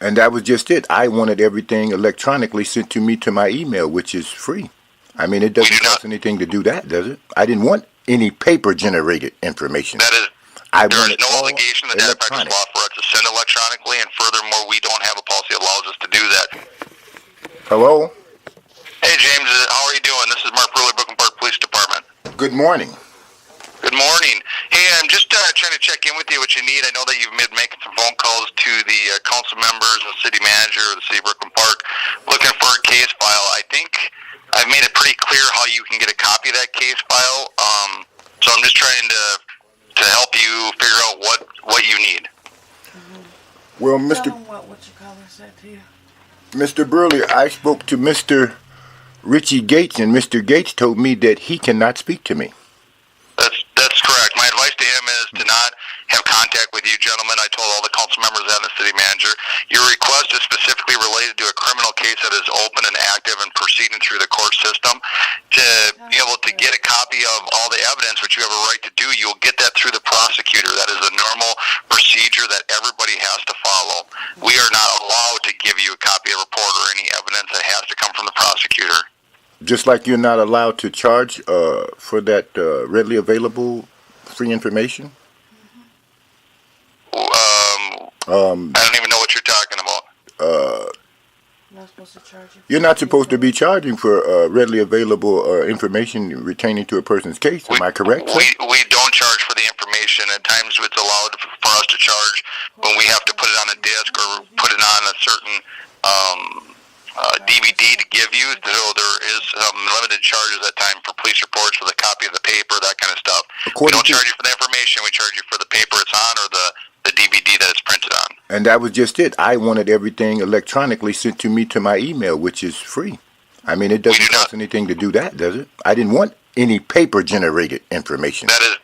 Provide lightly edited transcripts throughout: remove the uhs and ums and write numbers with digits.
And that was just it. I wanted everything electronically sent to me to my email, which is free. I mean, it doesn't cost anything to do that, does it? I didn't want any paper-generated information. There is no obligation in the data practice law for us to send electronically, and furthermore, we don't have a policy that allows us to do that. Hello? Hey, James, how are you doing? This is Mark Bruley, Brooklyn Park Police Department. Good morning. Good morning. Hey, I'm just trying to check in with you what you need. I know that you've been making some phone calls to the council members and city manager of the city of Brooklyn Park looking for a case file. I think I've made it pretty clear how you can get a copy of that case file. So I'm just trying to help you figure out what you need. Well, Mr. Tell them what you call said to you. Mr. Bruley, I spoke to Mr. Richie Gates, and Mr. Gates told me that he cannot speak to me. That's correct. My advice to him is to not have contact with you gentlemen. I told all the council members and the city manager. Your request is specifically related to a criminal case that is open and active and proceeding through the court system. To be able to get a copy of all the evidence, which you have a right to do, you'll get that through the prosecutor. That is a normal procedure that everybody has to follow. We are not allowed to give you a copy of a report or any evidence. That has to come from the prosecutor. Just like you're not allowed to charge for that readily available free information? I don't even know what you're talking about. Not supposed to charge you. You're not supposed to be charging for readily available information pertaining to a person's case. Am I correct? We don't charge for the information. At times it's allowed for us to charge when we have to put it on a disc or put it on a certain DVD to give you. So there is limited charges at time for police reports, for the copy of the paper, that kind of stuff. We don't charge you for the information. We charge you for the paper it's on or the DVD that it's printed on. And that was just it. I wanted everything electronically sent to me to my email, which is free. I mean, it doesn't cost anything to do that, does it? I didn't want any paper-generated information. There is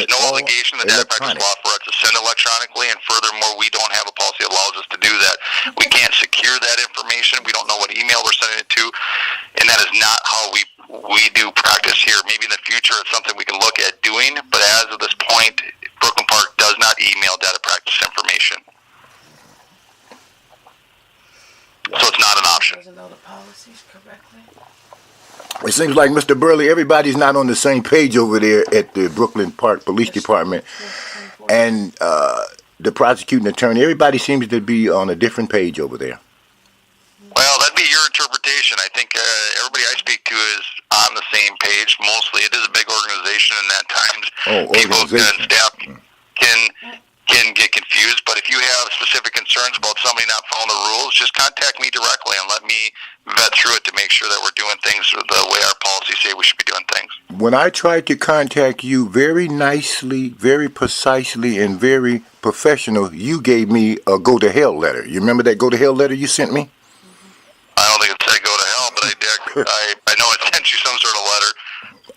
no obligation in the data practice law for us to send electronically, and furthermore, we don't have a policy that allows us to do that. We can't secure that information. We don't know what email we're sending it to, and that is not how we do practice here. Maybe in the future it's something we can look at doing, but as of this point, Brooklyn Park does not email data practice information. So it's not an option. Doesn't know the policies correctly. It seems like, Mr. Bruley, everybody's not on the same page over there at the Brooklyn Park Police Department. And the prosecuting attorney, everybody seems to be on a different page over there. Well, that'd be your interpretation. I think everybody I speak to is on the same page. Mostly, it is a big organization, and at times people and staff can get confused. But if you have specific concerns about somebody not following the rules, just contact me directly and let me vet through it to make sure that we're doing things the way our policies say we should be doing things. When I tried to contact you very nicely, very precisely, and very professional, you gave me a go-to-hell letter. You remember that go-to-hell letter you sent me? I don't think it said go to hell, but I know it sent you some sort of letter.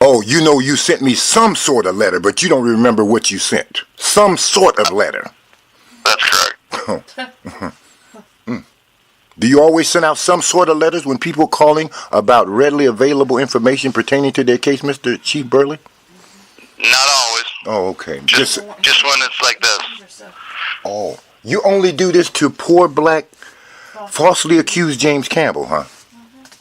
Oh, you know you sent me some sort of letter, but you don't remember what you sent. Some sort of letter. That's correct. Do you always send out some sort of letters when people calling about readily available information pertaining to their case, Mr. Chief Bruley? Not always. Oh, okay. Just when it's like this. Oh, you only do this to poor black, falsely accused James Campbell, huh?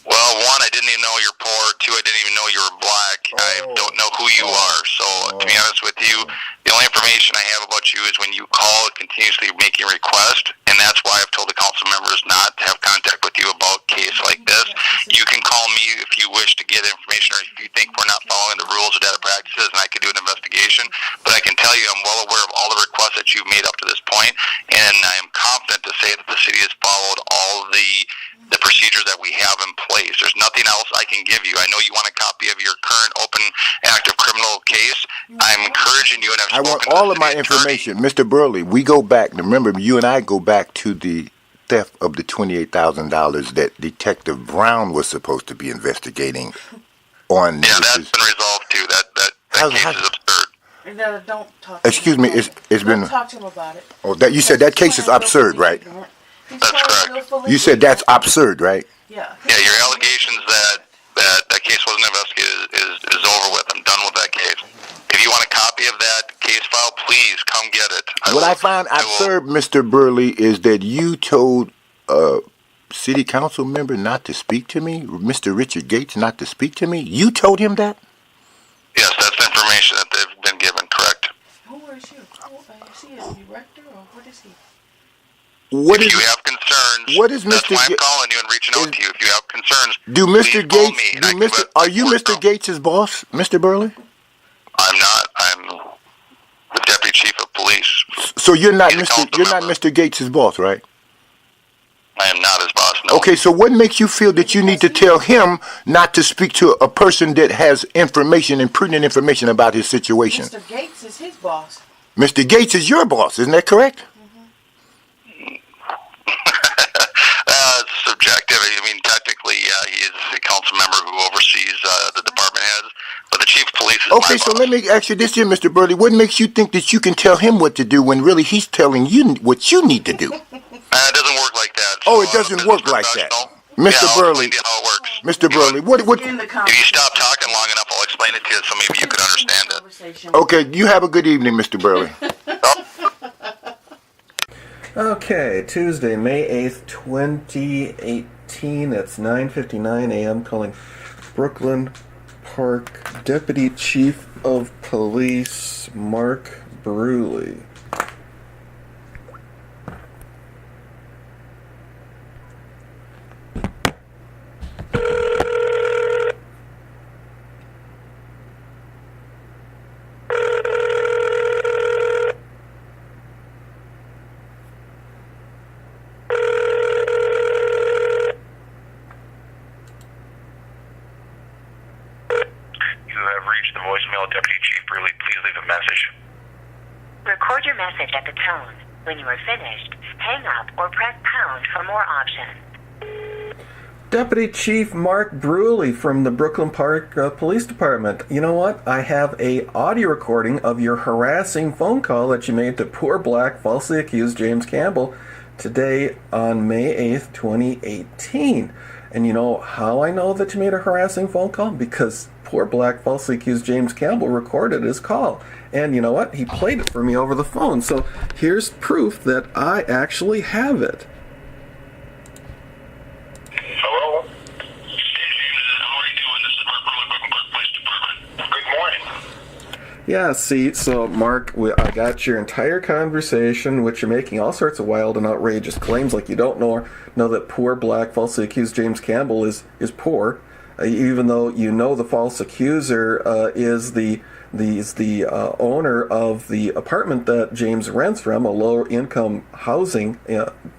Well, one, I didn't even know you're poor. Two, I didn't even know you were black. I don't know who you are. So, to be honest with you, the only information I have about you is when you call continuously making requests, and that's why I've told the council members not to have contact with you about a case like this. You can call me if you wish to get information, or if you think we're not following the rules of data practices, and I can do an investigation. But I can tell you I'm well aware of all the requests that you've made up to this point, and I am confident to say that the city has followed all the procedures that we have in place. There's nothing else I can give you. I know you want a copy of your current open active criminal case. I'm encouraging you, and I want all of my information. Mr. Bruley, we go back. Remember, you and I go back to the theft of the $28,000 that Detective Brown was supposed to be investigating on. Yeah, that's been resolved too. That case is absurd. No, don't talk. Excuse me, it's been. Don't talk to him about it. Oh, that you said that case is absurd, right? That's correct. You said that's absurd, right? Yeah. Yeah, your allegations that case wasn't investigated is over with. I'm done with that case. If you want a copy of that case, case file, please come get it. What I find absurd, Mr. Bruley, is that you told a city council member not to speak to me, Mr. Richard Gates not to speak to me. You told him that? Yes, that's the information that they've been given, correct. Who is you? Is he a director or what is he? If you have concerns, what is that's Mr. why I'm calling you and reaching out to you. If you have concerns, do Mr. please Gates, call me. are you Mr. Gates' boss, Mr. Burley? I'm not. I'm the deputy chief of police. So you're not Mr. Gates' boss, right? I am not his boss, no. Okay, so what makes you feel that you need to tell him not to speak to a person that has information and pertinent information about his situation? Mr. Gates is his boss. Mr. Gates is your boss, isn't that correct? It's subjective. I mean, technically, he is a council member who oversees the department heads, but the chief of police is okay, my so boss. let me ask you this here, Mr. Burley. What makes you think that you can tell him what to do when really he's telling you what you need to do? It doesn't work like that. Oh, it doesn't work like that. Mr. Burley, how it works. Mr. Burley, what? If you stop talking long enough, I'll explain it to you so maybe you can understand it. Okay, you have a good evening, Mr. Burley. Okay, Tuesday, May 8th, 2018. That's 9:59 a.m. Calling Brooklyn Park Deputy Chief of Police Mark Bruley. The voicemail, Deputy Chief Bruley, please leave a message. Record your message at the tone. When you are finished, hang up or press pound for more options. Deputy Chief Mark Bruley from the Brooklyn Park Police Department. You know what? I have a audio recording of your harassing phone call that you made to poor black falsely accused James Campbell today on May 8th, 2018. And you know how I know that you made a harassing phone call? Because poor black falsely accused James Campbell recorded his call. And you know what? He played it for me over the phone. So here's proof that I actually have it. Hello? How are you doing? This is Mark Bruley, Brooklyn Park Police Department. Good morning. Yeah, see, so Mark, I got your entire conversation, which you're making all sorts of wild and outrageous claims like you don't know that poor black falsely accused James Campbell is poor. Even though you know the false accuser is the owner of the apartment that James rents from, a low-income housing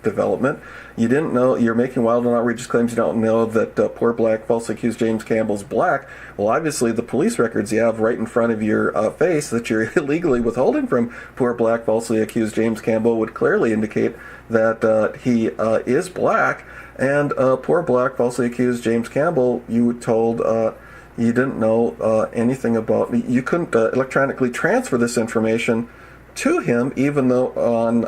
development. You didn't know, you're making wild and outrageous claims, you don't know that poor black falsely accused James Campbell's black. Well, obviously the police records you have right in front of your face that you're illegally withholding from poor black falsely accused James Campbell would clearly indicate that he is black. And poor black falsely accused James Campbell, you told you didn't know anything about. You couldn't electronically transfer this information to him, even though on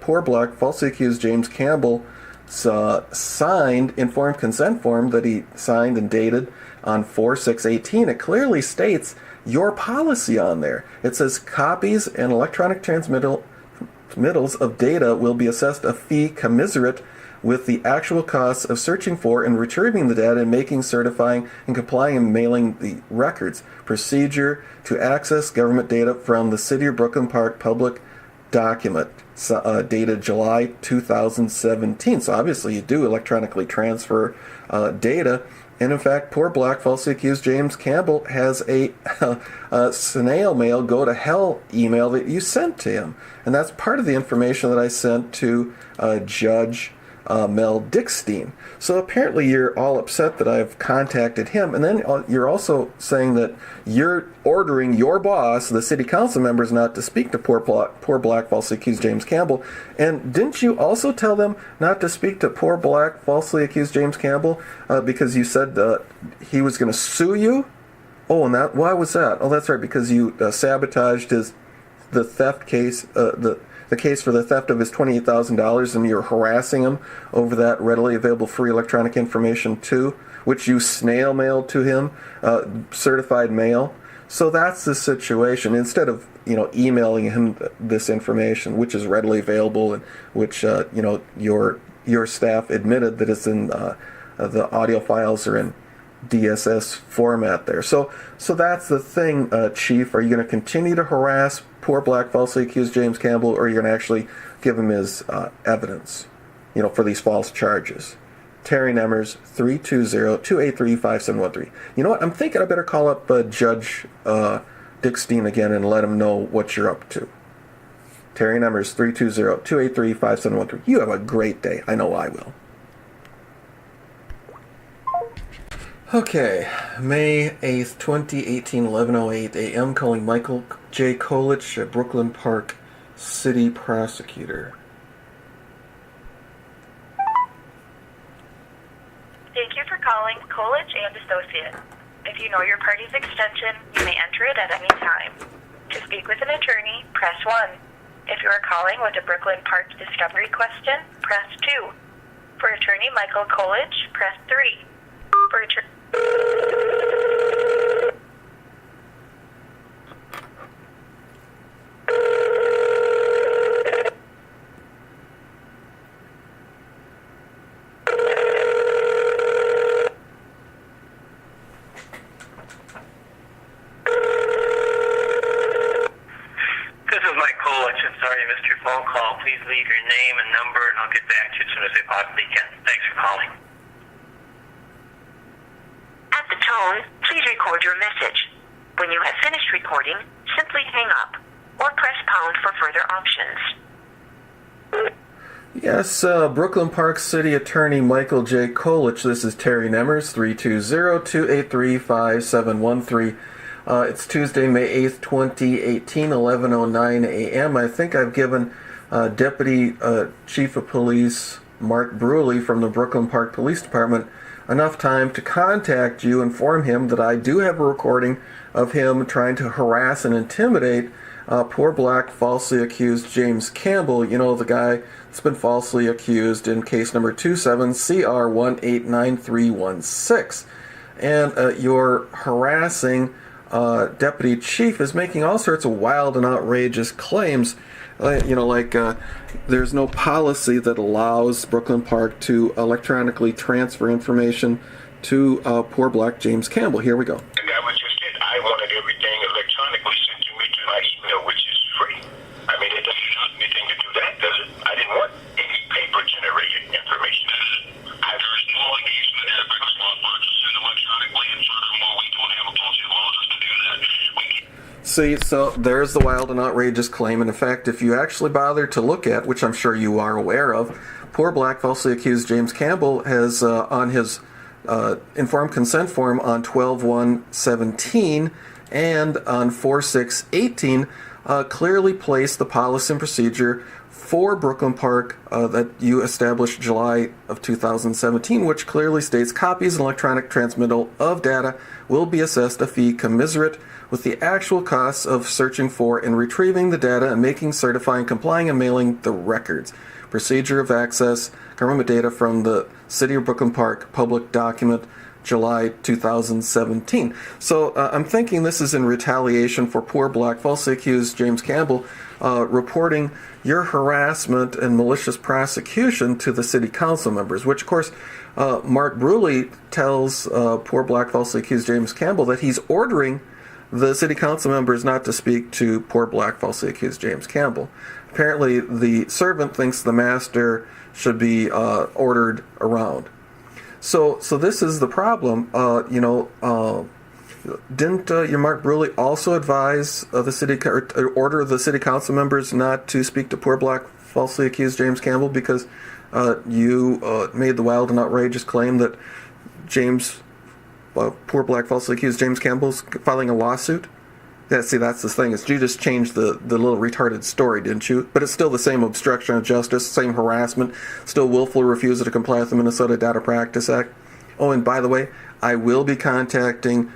poor black falsely accused James Campbell's signed informed consent form that he signed and dated on 4/6/18, it clearly states your policy on there. It says copies and electronic transmittals of data will be assessed a fee commensurate with the actual costs of searching for and retrieving the data and making, certifying, and complying and mailing the records. Procedure to access government data from the City of Brooklyn Park public document dated July 2017. So obviously you do electronically transfer data. And in fact, poor black falsely accused James Campbell has a snail mail go to hell email that you sent to him. And that's part of the information that I sent to Judge Mel Dickstein. So apparently you're all upset that I've contacted him, and then you're also saying that you're ordering your boss, the city council members, not to speak to poor black falsely accused James Campbell. And didn't you also tell them not to speak to poor black falsely accused James Campbell because you said he was going to sue you? Oh, and why was that? Oh, that's right, because you sabotaged the theft case, the case for the theft of his $28,000, and you're harassing him over that readily available free electronic information too, which you snail mailed to him, certified mail. So that's the situation. Instead of emailing him this information, which is readily available, and which your staff admitted that it's in the audio files are in DSS format there. So that's the thing, Chief. Are you going to continue to harass poor black falsely accused James Campbell, or are you going to actually give him his evidence, for these false charges? Terry Nemmers, 320-283-5713. You know what? I'm thinking I better call up Judge Dickstein again and let him know what you're up to. Terry Nemmers, 320-283-5713. You have a great day. I know I will. Okay, May 8th, 2018, 11:08 a.m. Calling Michael J. Kolich, Brooklyn Park City Prosecutor. Thank you for calling Kolich and Associates. If you know your party's extension, you may enter it at any time. To speak with an attorney, press 1. If you are calling with a Brooklyn Park discovery question, press 2. For attorney Michael Kolich, press 3. For attorney... This is Mike Kolich. I'm sorry I missed your phone call. Please leave your name and number, and I'll get back to you as soon as I possibly can. Thanks for calling. At the tone, please record your message. When you have finished recording, simply hang up or press pound for further options. Yes, Brooklyn Park City Attorney Michael J. Kolich. This is Terry Nemmers, 320-283-5713. It's Tuesday, May 8th, 2018, 11:09 a.m. I think I've given Deputy Chief of Police Mark Bruley from the Brooklyn Park Police Department enough time to contact you, inform him that I do have a recording of him trying to harass and intimidate poor black falsely accused James Campbell, the guy that's been falsely accused in case number 27CR189316. And your harassing deputy chief is making all sorts of wild and outrageous claims, there's no policy that allows Brooklyn Park to electronically transfer information to poor black James Campbell. Here we go. And that was just it. I wanted everything electronically sent to me to my email, which is free. I mean, it doesn't cost me anything to do that, does it? I didn't want any paper-generated information. There is no obligation to have Brooklyn Park to send electronically, and furthermore, we don't have a policy that allows us to do that. See, so there's the wild and outrageous claim. And in fact, if you actually bother to look at, which I'm sure you are aware of, poor black falsely accused James Campbell has on his informed consent form on 12/1/17 and on 4/6/18 clearly placed the policy and procedure for Brooklyn Park that you established July of 2017, which clearly states copies and electronic transmittal of data will be assessed a fee commensurate with the actual costs of searching for and retrieving the data and making, certifying, complying, and mailing the records. Procedure of access, government data from the City of Brooklyn Park, public document, July 2017. So I'm thinking this is in retaliation for poor black falsely accused James Campbell reporting your harassment and malicious prosecution to the city council members, which of course Mark Bruley tells poor black falsely accused James Campbell that he's ordering the city council members not to speak to poor black falsely accused James Campbell. Apparently the servant thinks the master should be ordered around. So this is the problem. Didn't your Mark Bruley also advise the city or order the city council members not to speak to poor black falsely accused James Campbell because you made the wild and outrageous claim that poor black falsely accused James Campbell's filing a lawsuit? Yeah, see, that's the thing. Is you just changed the little retarded story, didn't you? But it's still the same obstruction of justice, same harassment, still willful refusal to comply with the Minnesota Data Practice Act. Oh, and by the way, I will be contacting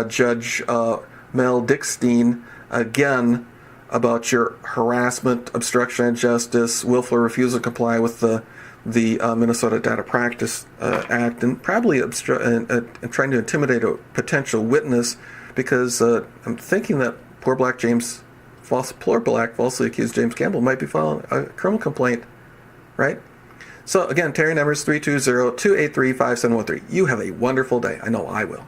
Judge Mel Dickstein again about your harassment, obstruction of justice, willful refusal to comply with the Minnesota Data Practice Act, and probably trying to intimidate a potential witness, because I'm thinking that poor black James poor black falsely accused James Campbell might be filing a criminal complaint, right? So again, Terry number is 320-283-5713. You have a wonderful day. I know I will.